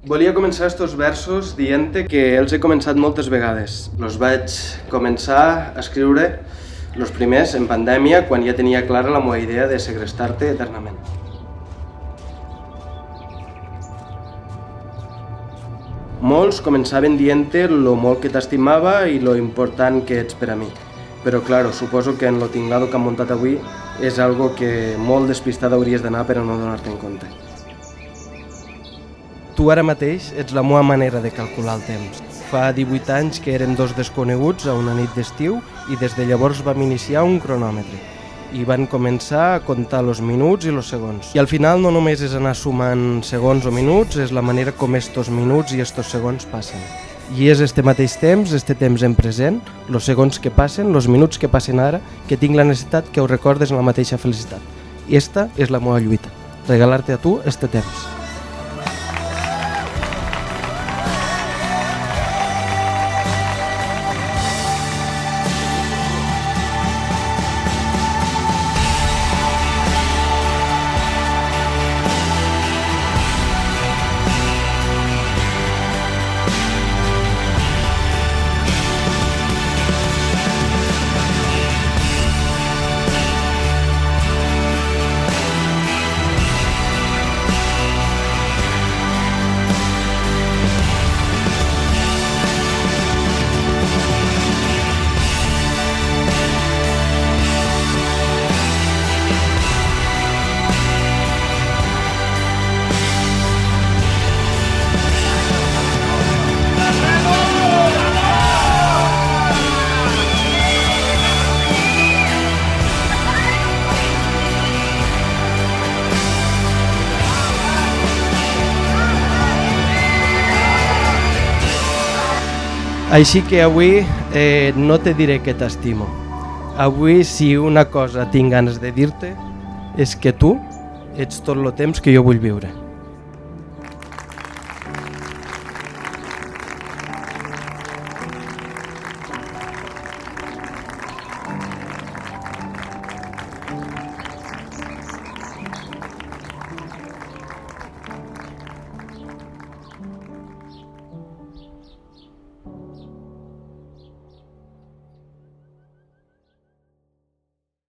Volia començar estos versos dient que els he començat moltes vegades. Els vaig començar a escriure els primers en pandèmia, quan ja tenia clara la meva idea de segrestar-te eternament. Molts començaven dient-te lo molt que t'estimava i lo important que ets per a mi. Però, claro, suposo que en lo tinglado que han muntat avui és algo que molt despistada hauries d'anar per a no donar-te en compte. Tu ara mateix ets la meva manera de calcular el temps. Fa 18 anys que érem dos desconeguts a una nit d'estiu i des de llavors vam iniciar un cronòmetre. I van començar a comptar els minuts i els segons. I al final no només és anar sumant segons o minuts, és la manera com estos minuts i estos segons passen. I és este mateix temps, este temps en present, els segons que passen, els minuts que passen ara, que tinc la necessitat que ho recordes en la mateixa felicitat. I esta és la meva lluita, regalar-te a tu este temps. Així que avui no te diré que t'estimo. Avui, si una cosa tinc ganes de dir-te, és que tu ets tot el temps que jo vull viure.